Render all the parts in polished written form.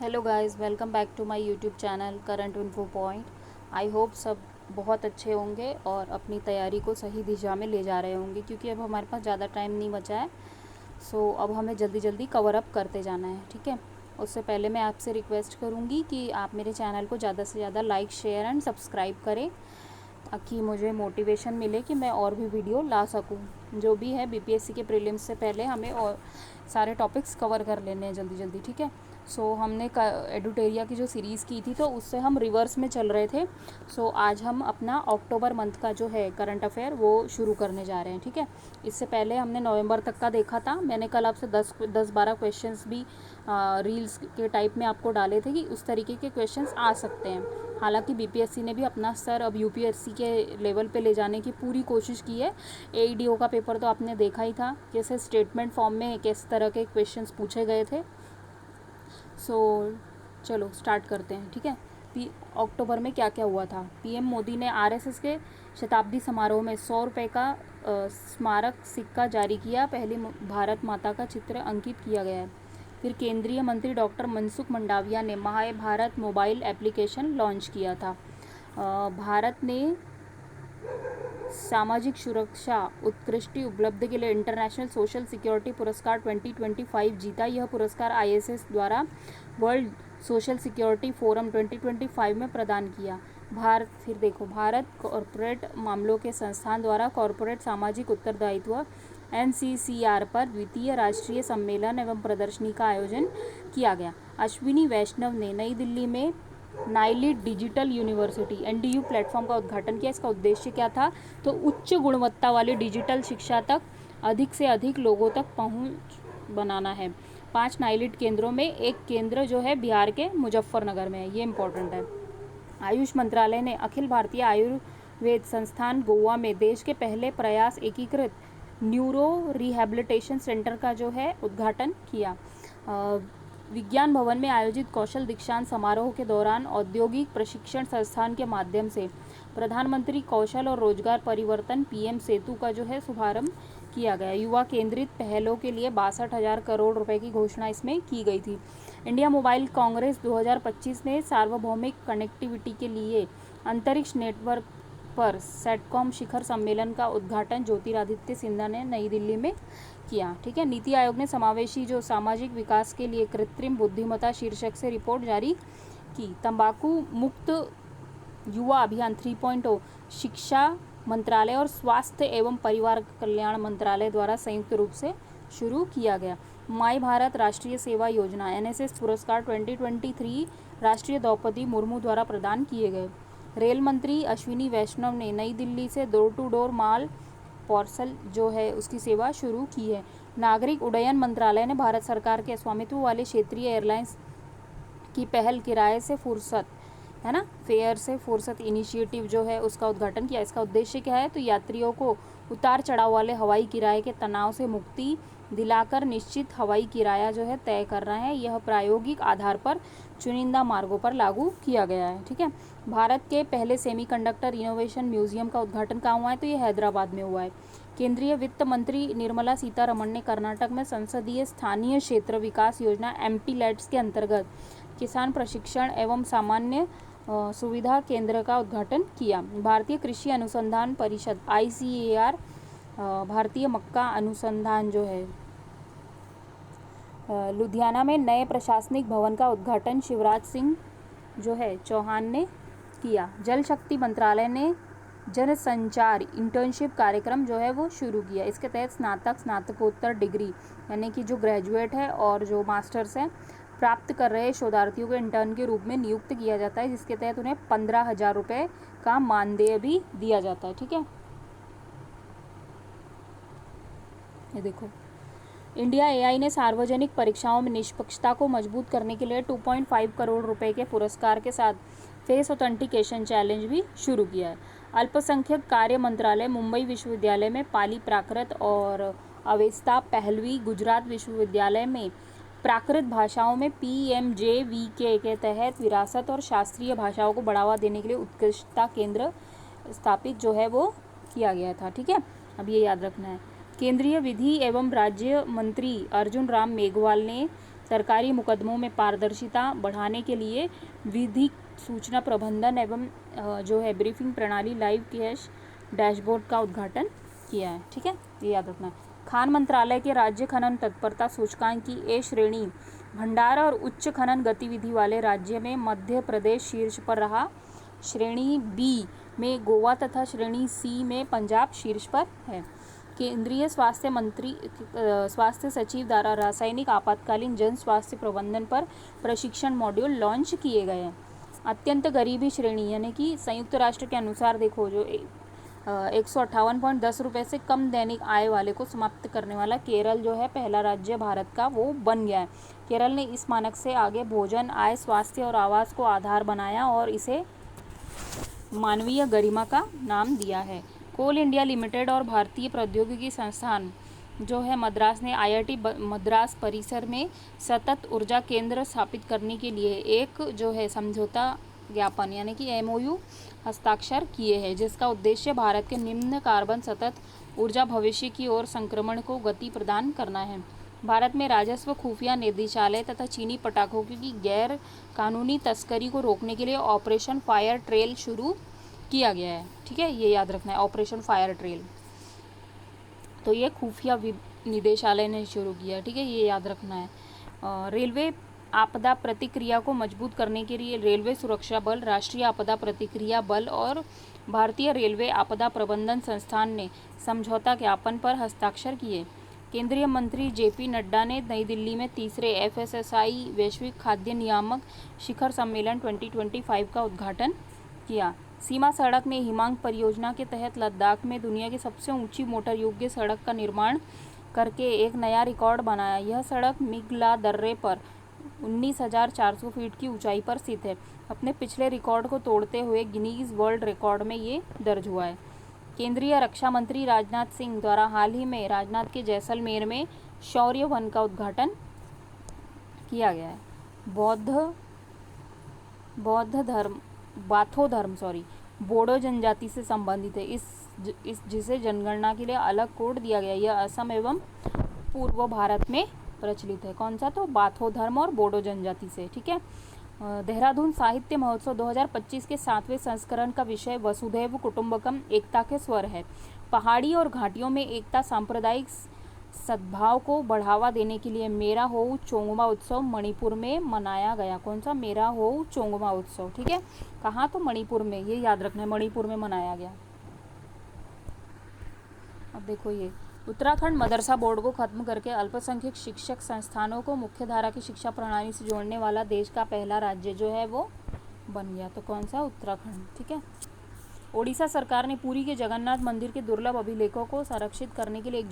Hello guys, welcome back to my YouTube channel Current Info Point. I hope सब बहुत अच्छे होंगे और अपनी तैयारी को सही दिशा में ले जा रहे होंगे, क्योंकि अब हमारे पास ज़्यादा टाइम नहीं बचा है। सो अब हमें जल्दी जल्दी कवर अप करते जाना है, ठीक है। उससे पहले मैं आपसे रिक्वेस्ट करूँगी कि आप मेरे चैनल को ज़्यादा से ज़्यादा लाइक, शेयर एंड सब्सक्राइब करें, ताकि मुझे मोटिवेशन मिले कि मैं और भी वीडियो ला सकूं। जो भी है, बीपीएससी के प्रीलिम्स से पहले हमें और सारे टॉपिक्स कवर कर लेने हैं जल्दी जल्दी, ठीक है। सो हमने एडुटेरिया की जो सीरीज़ की थी, तो उससे हम रिवर्स में चल रहे थे। सो आज हम अपना अक्टूबर मंथ का जो है करंट अफेयर वो शुरू करने जा रहे हैं, ठीक है। इससे पहले हमने नवंबर तक का देखा था। मैंने कल आपसे 10-12 क्वेश्चंस भी रील्स के टाइप में आपको डाले थे कि उस तरीके के क्वेश्चंस आ सकते हैं। हालांकि बीपीएससी ने भी अपना स्तर अब यूपीएससी के लेवल पे ले जाने की पूरी कोशिश की है। एईडीओ का पेपर तो आपने देखा ही था, कैसे स्टेटमेंट फॉर्म में किस तरह के क्वेश्चंस पूछे गए थे। सो चलो स्टार्ट करते हैं, ठीक है। अक्टूबर में क्या क्या हुआ था। पीएम मोदी ने आरएसएस के शताब्दी समारोह में 100 रुपये का स्मारक सिक्का जारी किया। पहली भारत माता का चित्र अंकित किया गया है। फिर केंद्रीय मंत्री डॉक्टर मनसुख मंडाविया ने my Bharat mobile application launch किया था। भारत ने सामाजिक सुरक्षा उत्कृष्ट उपलब्धि के लिए इंटरनेशनल सोशल सिक्योरिटी पुरस्कार 2025 जीता। यह पुरस्कार आईएसएस द्वारा वर्ल्ड सोशल सिक्योरिटी फोरम 2025 में प्रदान किया। फिर देखो, भारत कॉरपोरेट मामलों के संस्थान द्वारा कॉरपोरेट सामाजिक उत्तरदायित्व एनसीसीआर पर द्वितीय राष्ट्रीय सम्मेलन एवं प्रदर्शनी का आयोजन किया गया। अश्विनी वैष्णव ने नई दिल्ली में NIELIT digital university NDU platform का उद्घाटन किया। इसका उद्देश्य क्या था? तो उच्च गुणवत्ता वाली डिजिटल शिक्षा तक अधिक से अधिक लोगों तक पहुंच बनाना है। 5 नाइलिट केंद्रों में एक केंद्र जो है बिहार के मुजफ्फरनगर में है, ये इंपॉर्टेंट है। आयुष मंत्रालय ने अखिल भारतीय आयुर्वेद संस्थान गोवा में देश के पहले प्रयास एकीकृत न्यूरो रिहैबिलिटेशन सेंटर का जो है उद्घाटन किया। विज्ञान भवन में आयोजित कौशल दीक्षांत समारोह के दौरान औद्योगिक प्रशिक्षण संस्थान के माध्यम से प्रधानमंत्री कौशल और रोजगार परिवर्तन पीएम सेतु का जो है शुभारंभ किया गया। युवा केंद्रित पहलों के लिए 62,000 करोड़ रुपए की घोषणा इसमें की गई थी। इंडिया मोबाइल कांग्रेस 2025 ने सार्वभौमिक कनेक्टिविटी के लिए अंतरिक्ष नेटवर्क पर सेटकॉम शिखर सम्मेलन का उद्घाटन ज्योतिरादित्य सिंधिया ने नई दिल्ली में किया, ठीक है। नीति आयोग ने समावेशी जो सामाजिक विकास के लिए कृत्रिम बुद्धिमत्ता शीर्षक से रिपोर्ट जारी की। तंबाकू मुक्त युवा अभियान 3.0 शिक्षा मंत्रालय और स्वास्थ्य एवं परिवार कल्याण मंत्रालय द्वारा संयुक्त रूप से शुरू किया गया। माय भारत राष्ट्रीय सेवा योजना एनएसएस पुरस्कार 2023 राष्ट्रीय द्रौपदी मुर्मू द्वारा प्रदान किए गए। रेल मंत्री अश्विनी वैष्णव ने नई दिल्ली से डोर टू डोर माल पार्सल जो है उसकी सेवा शुरू की है। नागरिक उड्डयन मंत्रालय ने भारत सरकार के स्वामित्व वाले क्षेत्रीय एयरलाइंस की पहल किराए से फुर्सत, है ना, फेयर से फुर्सत इनिशिएटिव जो है उसका उद्घाटन किया। इसका उद्देश्य क्या है? तो यात्रियों को उतार चढ़ाव वाले हवाई किराए के तनाव से मुक्ति दिलाकर निश्चित हवाई किराया जो है तय कर रहा है। यह प्रायोगिक आधार पर चुनिंदा मार्गों पर लागू किया गया है, ठीक है। भारत के पहले सेमीकंडक्टर इनोवेशन म्यूजियम का उद्घाटन कहाँ हुआ है? तो ये हैदराबाद में हुआ है। केंद्रीय वित्त मंत्री निर्मला सीतारमण ने कर्नाटक में संसदीय स्थानीय क्षेत्र विकास योजना एमपीलैट्स के अंतर्गत किसान प्रशिक्षण एवं सामान्य सुविधा केंद्र का उद्घाटन किया। भारतीय कृषि अनुसंधान परिषद ICAR भारतीय मक्का अनुसंधान जो है लुधियाना में नए प्रशासनिक भवन का उद्घाटन शिवराज सिंह जो है चौहान ने किया। जल शक्ति मंत्रालय ने जनसंचार इंटर्नशिप कार्यक्रम जो है वो शुरू किया। इसके तहत स्नातकोत्तर डिग्री यानी कि जो ग्रेजुएट है और जो मास्टर्स है प्राप्त कर रहे शोधार्थियों को इंटर्न के रूप में नियुक्त किया जाता है, जिसके तहत उन्हें 15,000 रुपये का मानदेय भी दिया जाता है, ठीक है। ये देखो, इंडिया AI ने सार्वजनिक परीक्षाओं में निष्पक्षता को मजबूत करने के लिए 2.5 करोड़ रुपए के पुरस्कार के साथ फेस ऑथेंटिकेशन चैलेंज भी शुरू किया है। अल्पसंख्यक कार्य मंत्रालय मुंबई विश्वविद्यालय में पाली प्राकृत और अवेस्ता पहलवी गुजरात विश्वविद्यालय में प्राकृत भाषाओं में PMJVK के तहत विरासत और शास्त्रीय भाषाओं को बढ़ावा देने के लिए उत्कृष्टता केंद्र स्थापित जो है वो किया गया था, ठीक है। अब ये याद रखना है। केंद्रीय विधि एवं राज्य मंत्री अर्जुन राम मेघवाल ने सरकारी मुकदमों में पारदर्शिता बढ़ाने के लिए विधिक सूचना प्रबंधन एवं जो है ब्रीफिंग प्रणाली लाइव कैश डैशबोर्ड का उद्घाटन किया है। ठीक है, ये याद रखना है। खान मंत्रालय के राज्य खनन तत्परता सूचकांक की ए श्रेणी भंडार और उच्च खनन गतिविधि वाले राज्य में मध्य प्रदेश शीर्ष पर रहा। श्रेणी बी में गोवा तथा श्रेणी सी में पंजाब शीर्ष पर है। केंद्रीय स्वास्थ्य सचिव द्वारा रासायनिक आपातकालीन जन स्वास्थ्य प्रबंधन पर प्रशिक्षण मॉड्यूल लॉन्च किए गए हैं। अत्यंत गरीबी श्रेणी यानी कि संयुक्त राष्ट्र के अनुसार देखो जो 158.10 रुपये से कम दैनिक आय वाले को समाप्त करने वाला केरल जो है पहला राज्य भारत का वो बन गया है। केरल ने इस मानक से आगे भोजन, आय, स्वास्थ्य और आवास को आधार बनाया और इसे मानवीय गरिमा का नाम दिया है। कोल इंडिया लिमिटेड और भारतीय प्रौद्योगिकी संस्थान जो है मद्रास ने IIT मद्रास परिसर में सतत ऊर्जा केंद्र स्थापित करने के लिए एक जो है समझौता ज्ञापन यानी कि MOU हस्ताक्षर किए हैं, जिसका उद्देश्य भारत के निम्न कार्बन सतत ऊर्जा भविष्य की ओर संक्रमण को गति प्रदान करना है। भारत में राजस्व खुफिया निदेशालय तथा चीनी पटाखों की गैर कानूनी तस्करी को रोकने के लिए ऑपरेशन फायर ट्रेल शुरू किया गया है। ठीक है, ये याद रखना है, ऑपरेशन फायर ट्रेल। तो ये खुफिया निदेशालय ने शुरू किया। ठीक है, ये याद रखना है। रेलवे आपदा प्रतिक्रिया को मजबूत करने के लिए रेलवे सुरक्षा बल, राष्ट्रीय आपदा प्रतिक्रिया बल और भारतीय रेलवे आपदा प्रबंधन संस्थान ने समझौता ज्ञापन पर हस्ताक्षर किए। केंद्रीय मंत्री JP नड्डा ने नई दिल्ली में तीसरे FSSAI वैश्विक खाद्य नियामक शिखर सम्मेलन 2025 का उद्घाटन किया। सीमा सड़क ने हिमांक परियोजना के तहत लद्दाख में दुनिया की सबसे ऊंची मोटर योग्य सड़क का निर्माण करके एक नया रिकॉर्ड बनाया। यह सड़क मिगला दर्रे पर 19,400 फीट की ऊंचाई पर स्थित है। अपने पिछले रिकॉर्ड को तोड़ते हुए गिनीज वर्ल्ड रिकॉर्ड में ये दर्ज हुआ है। केंद्रीय रक्षा मंत्री राजनाथ सिंह द्वारा हाल ही में राजनाथ के जैसलमेर में शौर्य वन का उद्घाटन किया गया है। बाथो धर्म बोडो जनजाति से संबंधित है। इस जिसे जनगणना के लिए अलग कोड दिया गया। यह असम एवं पूर्व भारत में प्रचलित है। कौन सा? तो बाथो धर्म और बोडो जनजाति से। ठीक है। देहरादून साहित्य महोत्सव 2025 के 7वें संस्करण का विषय वसुधैव कुटुंबकम एकता के स्वर है। पहाड़ी और घाटियों में एकता सांप्रदायिक सद्भाव को बढ़ावा देने के लिए मेरा होऊ चोंगमा उत्सव मणिपुर में मनाया गया। कौन सा? मेरा होऊ चोंगमा उत्सव। ठीक है, कहाँ? तो मणिपुर में। ये याद रखना है, मणिपुर में मनाया गया। अब देखो ये उत्तराखंड मदरसा बोर्ड को खत्म करके अल्पसंख्यक शिक्षक संस्थानों को मुख्यधारा की शिक्षा प्रणाली से जोड़ने वाला देश का पहला राज्य जो है वो बन गया। तो कौन सा? उत्तराखंड। ठीक है। ओडिशा सरकार ने पुरी के जगन्नाथ मंदिर के दुर्लभ अभिलेखों को संरक्षित करने के लिए एक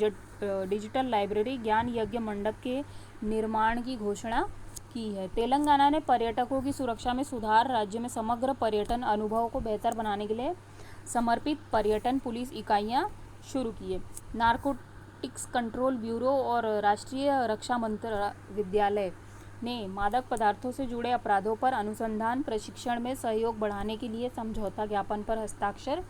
डिजिटल लाइब्रेरी ज्ञान यज्ञ मंडप के निर्माण की घोषणा की है। तेलंगाना ने पर्यटकों की सुरक्षा में सुधार, राज्य में समग्र पर्यटन अनुभव को बेहतर बनाने के लिए समर्पित पर्यटन पुलिस इकाइयाँ शुरू की है। नारकोटिक्स कंट्रोल ब्यूरो और राष्ट्रीय रक्षा विद्यालय ने मादक पदार्थों से जुड़े अपराधों पर अनुसंधान प्रशिक्षण में सहयोग बढ़ाने के लिए समझौता ज्ञापन पर हस्ताक्षर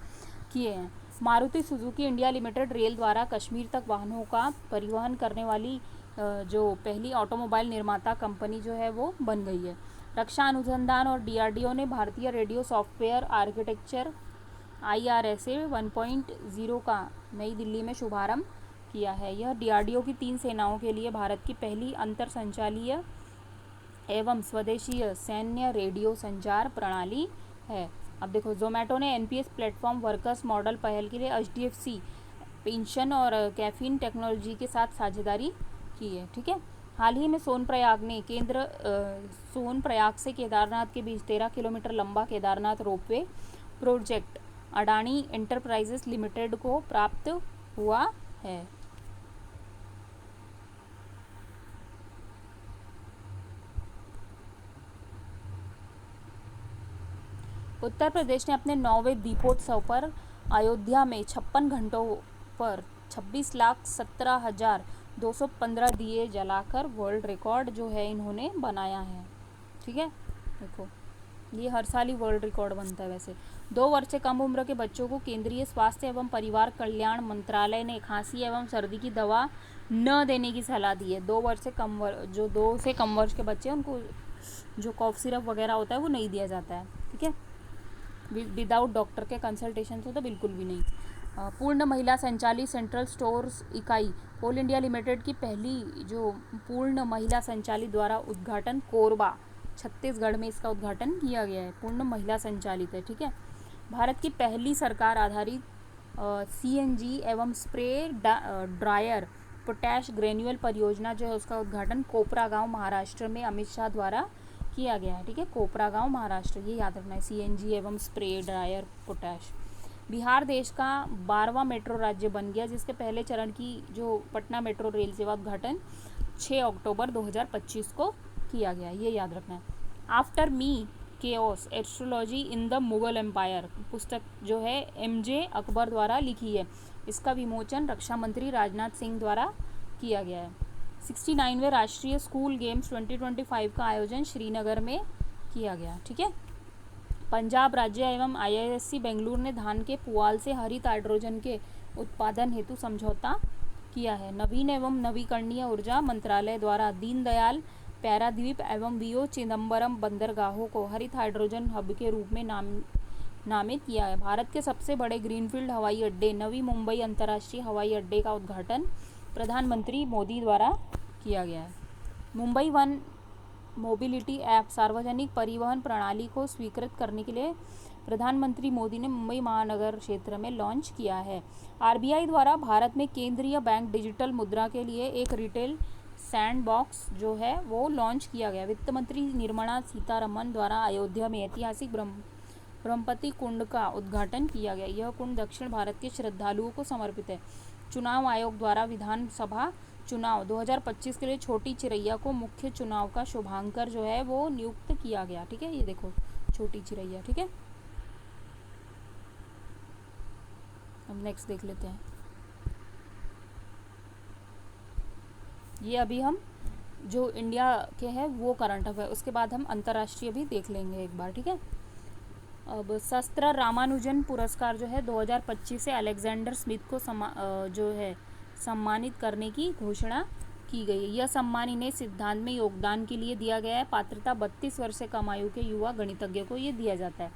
किए हैं। Maruti Suzuki India limited rail द्वारा कश्मीर तक वाहनों का परिवहन करने वाली जो पहली ऑटोमोबाइल निर्माता कंपनी जो है वो बन गई है। रक्षा अनुसंधान और DRDO ने भारतीय रेडियो सॉफ्टवेयर आर्किटेक्चर IRSA 1.0 का नई दिल्ली में शुभारंभ किया है। यह DRDO की 3 सेनाओं के लिए भारत की पहली अंतर संचालीय एवं स्वदेशीय सैन्य रेडियो संचार प्रणाली है। अब देखो जोमेटो ने NPS प्लेटफॉर्म वर्कर्स मॉडल पहल के लिए HDFC पेंशन और कैफीन टेक्नोलॉजी के साथ साझेदारी की है। ठीक है। हाल ही में सोनप्रयाग से केदारनाथ के बीच 13 किलोमीटर लंबा Kedarnath ropeway project Adani enterprises limited को प्राप्त हुआ है। उत्तर प्रदेश ने अपने 9वें दीपोत्सव पर अयोध्या में 56 घंटों पर 26,17,215 दिए जलाकर वर्ल्ड रिकॉर्ड जो है इन्होंने बनाया है। ठीक है। देखो ये हर साल ही वर्ल्ड रिकॉर्ड बनता है वैसे। 2 वर्ष से कम उम्र के बच्चों को केंद्रीय स्वास्थ्य एवं परिवार कल्याण मंत्रालय ने खांसी एवं सर्दी की दवा न देने की सलाह दी है। 2 वर्ष से कम जो 2 से कम वर्ष के बच्चे हैं उनको जो कॉफ सिरप वगैरह होता है वो नहीं दिया जाता है, ठीक है, विदाउट डॉक्टर के कंसल्टेशन से तो बिल्कुल भी नहीं। पूर्ण महिला संचालित सेंट्रल स्टोर्स इकाई कोल इंडिया लिमिटेड की पहली जो पूर्ण महिला संचालित द्वारा उद्घाटन कोरबा छत्तीसगढ़ में इसका उद्घाटन किया गया है। पूर्ण महिला संचालित है, ठीक है। भारत की पहली सरकार आधारित CNG एवं स्प्रे ड्रायर पोटैश ग्रेन्यूल परियोजना जो है उसका उद्घाटन कोपरा गांव महाराष्ट्र में अमित शाह द्वारा किया गया है, ठीक है। कोपरा गांव महाराष्ट्र, ये याद रखना है, CNG एवं स्प्रे ड्रायर पोटैश। बिहार देश का 12वां मेट्रो राज्य बन गया, जिसके पहले चरण की जो पटना मेट्रो रेल सेवा उद्घाटन 6 अक्टूबर 2025 को किया गया, ये याद रखना है। After Me Chaos Astrology in the Mughal Empire पुस्तक जो है MJ अकबर द्वारा लिखी है। इसका विमोचन रक्षा मंत्री राजनाथ सिंह द्वारा किया गया है। 69वें राष्ट्रीय स्कूल गेम्स 2025 का आयोजन श्रीनगर में किया गया, ठीक है। पंजाब राज्य एवं IISc बेंगलुरु ने धान के पुआल से हरित हाइड्रोजन के उत्पादन हेतु समझौता किया है। नवीन एवं नवीकरणीय ऊर्जा मंत्रालय द्वारा दीनदयाल पैराद्वीप एवं VO चिदम्बरम बंदरगाहों को हरित हाइड्रोजन हब के रूप में नामित किया है। भारत के सबसे बड़े ग्रीनफील्ड हवाई अड्डे नवी मुंबई अंतर्राष्ट्रीय हवाई अड्डे का उद्घाटन प्रधानमंत्री मोदी द्वारा किया गया है। मुंबई वन मोबिलिटी ऐप सार्वजनिक परिवहन प्रणाली को स्वीकृत करने के लिए प्रधानमंत्री मोदी ने मुंबई महानगर क्षेत्र में लॉन्च किया है। RBI द्वारा भारत में केंद्रीय बैंक डिजिटल मुद्रा के लिए एक रिटेल सैंडबॉक्स जो है वो लॉन्च किया गया। वित्त मंत्री निर्मला सीतारमन द्वारा अयोध्या में ऐतिहासिक ब्रह्मपति कुंड का उद्घाटन किया गया। यह कुंड दक्षिण भारत के श्रद्धालुओं को समर्पित है। चुनाव आयोग द्वारा विधानसभा चुनाव 2025 के लिए छोटी चिरैया को मुख्य चुनाव का शुभांकर जो है वो नियुक्त किया गया, ठीक है। ये देखो छोटी चिरैया, ठीक है। अब नेक्स्ट देख लेते हैं। ये अभी हम जो इंडिया के हैं वो करंट अफेयर, उसके बाद हम अंतर्राष्ट्रीय भी देख लेंगे एक बार, ठीक है। अब शस्त्र रामानुजन पुरस्कार जो है 2025 से अलेक्जेंडर स्मिथ को जो है सम्मानित करने की घोषणा की गई है। यह सम्मान इन्हें सिद्धांत में योगदान के लिए दिया गया है। पात्रता 32 वर्ष से कम आयु के युवा गणितज्ञ को ये दिया जाता है।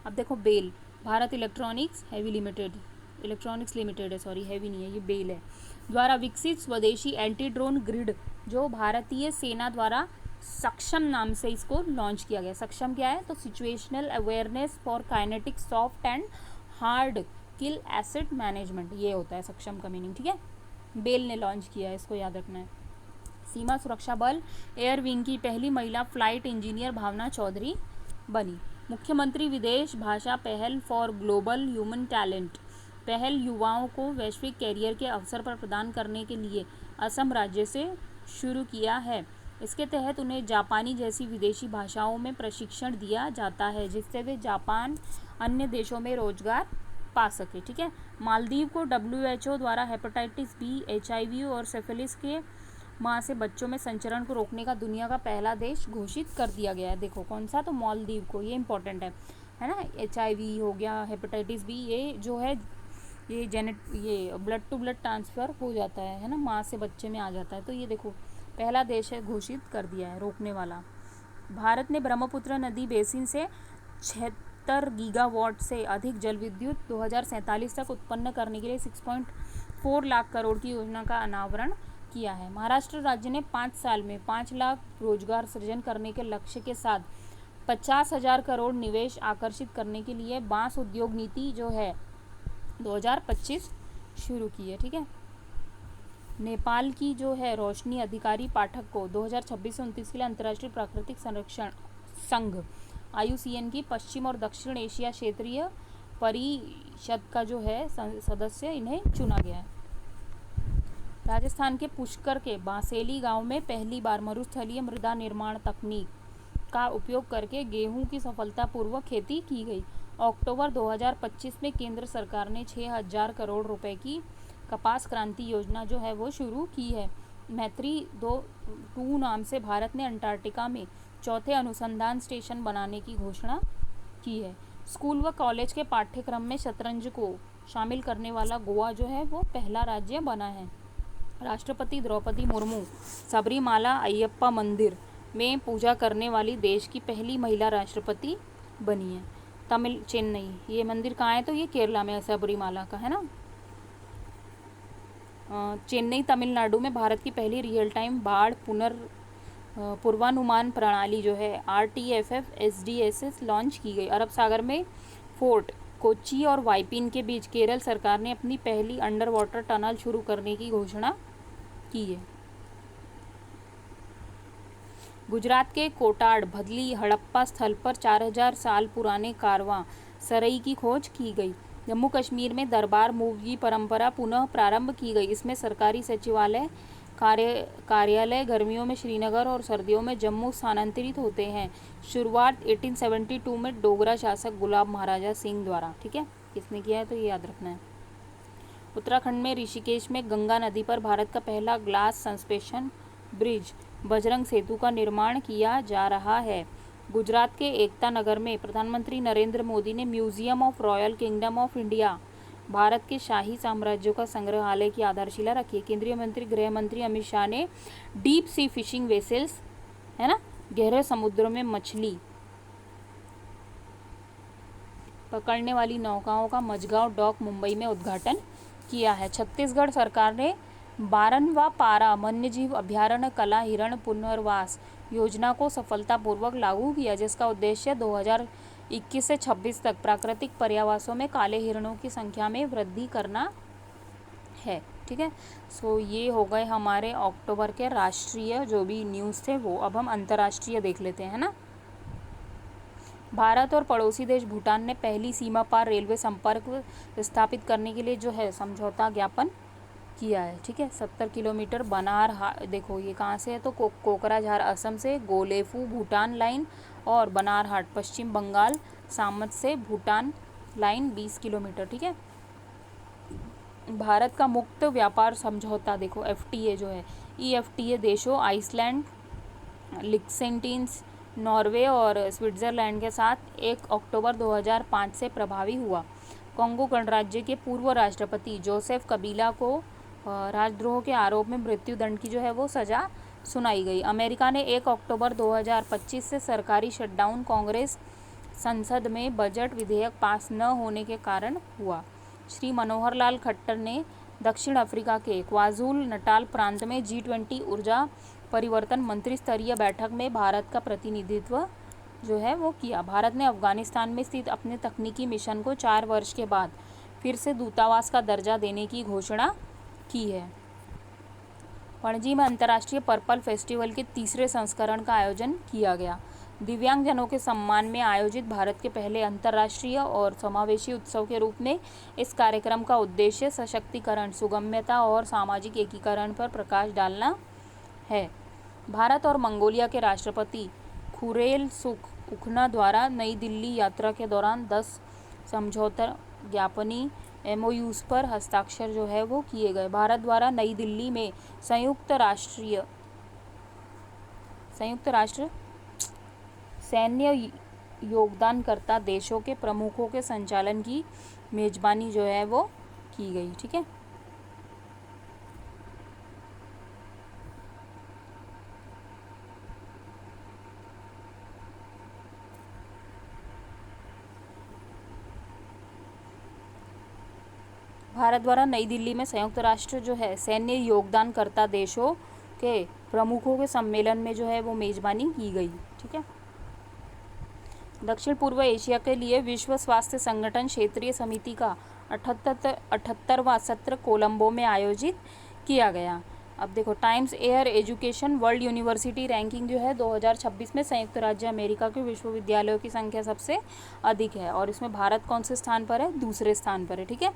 अब देखो बेल, भारत इलेक्ट्रॉनिक्स लिमिटेड है, सॉरी हैवी नहीं है, ये बेल है, द्वारा विकसित स्वदेशी एंटी ड्रोन ग्रिड जो भारतीय सेना द्वारा सक्षम नाम से इसको लॉन्च किया गया। सक्षम क्या है, तो situational awareness for kinetic soft and hard kill asset management, ये होता है सक्षम का मीनिंग, ठीक है। बेल ने लॉन्च किया है, इसको याद रखना है। सीमा सुरक्षा बल एयर विंग की पहली महिला फ्लाइट इंजीनियर भावना चौधरी बनी। मुख्यमंत्री विदेश भाषा पहल फॉर ग्लोबल ह्यूमन टैलेंट पहल युवाओं को वैश्विक कैरियर के अवसर पर प्रदान करने के लिए असम राज्य से शुरू किया है। इसके तहत उन्हें जापानी जैसी विदेशी भाषाओं में प्रशिक्षण दिया जाता है, जिससे वे जापान अन्य देशों में रोजगार पा सके, ठीक है। मालदीव को WHO द्वारा हेपेटाइटिस B, HIV और सिफिलिस के मां से बच्चों में संचरण को रोकने का दुनिया का पहला देश घोषित कर दिया गया है। देखो कौन सा, तो मालदीव को, ये इंपॉर्टेंट है ना। HIV हो गया, हेपेटाइटिस B, ये जो है ये ब्लड टू ब्लड ट्रांसफ़र हो जाता है ना, माँ से बच्चे में आ जाता है। तो ये देखो पहला देश है घोषित कर दिया है रोकने वाला। भारत ने ब्रह्मपुत्र नदी बेसिन से 76 गीगावाट से अधिक जल विद्युत 2047 तक उत्पन्न करने के लिए 6.4 लाख करोड़ की योजना का अनावरण किया है। महाराष्ट्र राज्य ने 5 साल में 5 लाख रोजगार सृजन करने के लक्ष्य के साथ 50,000 करोड़ निवेश आकर्षित करने के लिए बांस उद्योग नीति जो है 2025 शुरू की है, ठीक है। नेपाल की जो है रोशनी अधिकारी पाठक को 2026-29 के लिए अंतर्राष्ट्रीय प्राकृतिक संरक्षण संघ IUCN की पश्चिम और दक्षिण एशिया क्षेत्रीय परिषद का जो है सदस्य इन्हें चुना गया है। राजस्थान के पुष्कर के बांसेली गांव में पहली बार मरुस्थलीय मृदा निर्माण तकनीक का उपयोग करके गेहूं की सफलतापूर्वक खेती की गई। अक्टूबर 2025 में केंद्र सरकार ने 6,000 करोड़ रुपए की कपास क्रांति योजना जो है वो शुरू की है। मैत्री 2 नाम से भारत ने अंटार्कटिका में चौथे अनुसंधान स्टेशन बनाने की घोषणा की है। स्कूल व कॉलेज के पाठ्यक्रम में शतरंज को शामिल करने वाला गोवा जो है वो पहला राज्य बना है। राष्ट्रपति द्रौपदी मुर्मू सबरीमाला अयप्पा मंदिर में पूजा करने वाली देश की पहली महिला राष्ट्रपति बनी है। चेन्नई, ये मंदिर कहाँ है? तो ये केरला में है, सबरीमाला का है ना। चेन्नई तमिलनाडु में भारत की पहली रियल टाइम बाढ़ पूर्वानुमान प्रणाली जो है RTFF SDSS लॉन्च की गई। अरब सागर में फोर्ट कोच्चि और वाइपिन के बीच केरल सरकार ने अपनी पहली अंडर वाटर टनल शुरू करने की घोषणा की है। गुजरात के कोटाड़ भदली हड़प्पा स्थल पर 4000 साल पुराने कारवां सरई की खोज की गई। जम्मू कश्मीर में दरबार मूव की परंपरा पुनः प्रारंभ की गई। इसमें सरकारी सचिवालय कार्यालय गर्मियों में श्रीनगर और सर्दियों में जम्मू स्थानांतरित होते हैं। शुरुआत 1872 में डोगरा शासक गुलाब महाराजा सिंह द्वारा, ठीक है, किसने किया है तो ये याद रखना है। उत्तराखंड में ऋषिकेश में गंगा नदी पर भारत का पहला ग्लास सस्पेंशन ब्रिज बजरंग सेतु का निर्माण किया जा रहा है। गुजरात के एकता नगर में प्रधानमंत्री नरेंद्र मोदी ने museum of royal kingdom of India, Bharat के शाही साम्राज्यों का संग्रहालय की आधारशिला रखी। केंद्रीय मंत्री गृह मंत्री अमित शाह ने डीप सी फिशिंग वेसल्स, है ना, गहरे समुद्रों में मछली पकड़ने वाली नौकाओं का मझगांव डॉक मुंबई में उद्घाटन किया है। छत्तीसगढ़ सरकार ने 12वां पारा वन्यजीव अभ्यारण्य कला हिरण पुनर्वास योजना को सफलतापूर्वक लागू किया, जिसका उद्देश्य 2021 से 26 तक प्राकृतिक पर्यावासों में काले हिरणों की संख्या में वृद्धि करना है। ठीक है, सो ये हो गए हमारे अक्टूबर के राष्ट्रीय जो भी न्यूज़ थे वो। अब हम अंतर्राष्ट्रीय देख लेते हैं ना। भारत और पड़ोसी देश भूटान ने पहली सीमा पार रेलवे संपर्क स्थापित करने के लिए जो है समझौता ज्ञापन किया है। ठीक है, 70 किलोमीटर देखो ये कहाँ से है तो कोकराझार असम से, गोलेफू भूटान लाइन और बनारहाट पश्चिम बंगाल सामत से भूटान लाइन 20 किलोमीटर। ठीक है, भारत का मुक्त व्यापार समझौता देखो FTA जो है, EFTA देशों आइसलैंड, लिक्सेंटीन, नॉर्वे और स्विट्ज़रलैंड के साथ 1 अक्टूबर 2005 से प्रभावी हुआ। कोंगो गणराज्य के पूर्व राष्ट्रपति जोसेफ कबीला को राजद्रोह के आरोप में मृत्युदंड की जो है वो सज़ा सुनाई गई। अमेरिका ने 1 अक्टूबर 2025 से सरकारी शटडाउन कांग्रेस संसद में बजट विधेयक पास न होने के कारण हुआ। श्री मनोहर लाल खट्टर ने दक्षिण अफ्रीका के क्वाज़ुल नटाल प्रांत में G20 ऊर्जा परिवर्तन मंत्री स्तरीय बैठक में भारत का प्रतिनिधित्व जो है वो किया। भारत ने अफगानिस्तान में स्थित अपने तकनीकी मिशन को 4 वर्ष के बाद फिर से दूतावास का दर्जा देने की घोषणा की है। पणजी में अंतर्राष्ट्रीय पर्पल फेस्टिवल के 3रे संस्करण का आयोजन किया गया। दिव्यांगजनों के सम्मान में आयोजित भारत के पहले अंतर्राष्ट्रीय और समावेशी उत्सव के रूप में इस कार्यक्रम का उद्देश्य सशक्तिकरण, सुगम्यता और सामाजिक एकीकरण पर प्रकाश डालना है। भारत और मंगोलिया के राष्ट्रपति खुरेलसुख उखना द्वारा नई दिल्ली यात्रा के दौरान 10 समझौता ज्ञापनी MOUs पर हस्ताक्षर जो है वो किए गए। भारत द्वारा नई दिल्ली में संयुक्त राष्ट्र सैन्य योगदानकर्ता देशों के प्रमुखों के संचालन की मेजबानी जो है वो की गई। ठीक है, भारत द्वारा नई दिल्ली में संयुक्त राष्ट्र जो है सैन्य योगदानकर्ता देशों के प्रमुखों के सम्मेलन में जो है वो मेजबानी की गई। ठीक है, दक्षिण पूर्व एशिया के लिए विश्व स्वास्थ्य संगठन क्षेत्रीय समिति का 78वां सत्र कोलंबो में आयोजित किया गया। अब देखो times air education world university ranking जो है 2026 में संयुक्त राज्य अमेरिका के विश्वविद्यालयों की संख्या सबसे अधिक है और इसमें भारत कौन से स्थान पर है? दूसरे स्थान पर है। ठीक है,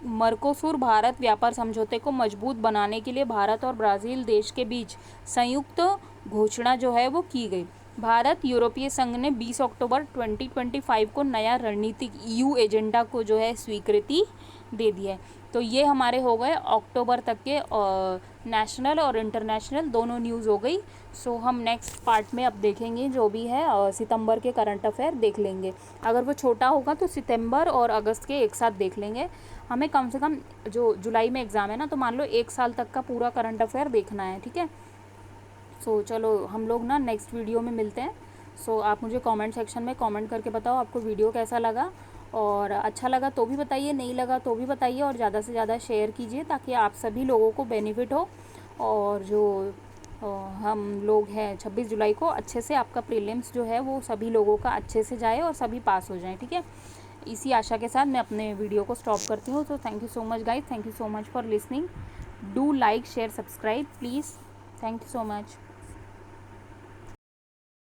मर्कोसुर भारत व्यापार समझौते को मजबूत बनाने के लिए भारत और ब्राज़ील देश के बीच संयुक्त घोषणा जो है वो की गई। भारत यूरोपीय संघ ने 20 अक्टूबर 2025 को नया रणनीतिक EU एजेंडा को जो है स्वीकृति दे दी है। तो ये हमारे हो गए अक्टूबर तक के नेशनल और इंटरनेशनल दोनों न्यूज़ हो गई। सो हम नेक्स्ट पार्ट में अब देखेंगे जो भी है सितंबर के करंट अफेयर देख लेंगे। अगर वो छोटा होगा तो सितंबर और अगस्त के एक साथ देख लेंगे। हमें कम से कम जो जुलाई में एग्ज़ाम है ना, तो मान लो 1 साल तक का पूरा करंट अफेयर देखना है, ठीक है। सो चलो हम लोग ना नेक्स्ट वीडियो में मिलते हैं। सो आप मुझे कमेंट सेक्शन में कमेंट करके बताओ आपको वीडियो कैसा लगा, और अच्छा लगा तो भी बताइए, नहीं लगा तो भी बताइए, और ज़्यादा से ज़्यादा शेयर कीजिए ताकि आप सभी लोगों को बेनिफिट हो। और जो हम लोग हैं 26 जुलाई को अच्छे से आपका प्रीलिम्स जो है वो सभी लोगों का अच्छे से जाए और सभी पास हो जाएं, ठीक है। इसी आशा के साथ मैं अपने वीडियो को स्टॉप करती हूँ। तो thank you so much guys, thank you so much for listening, do like share subscribe please, thank you so much.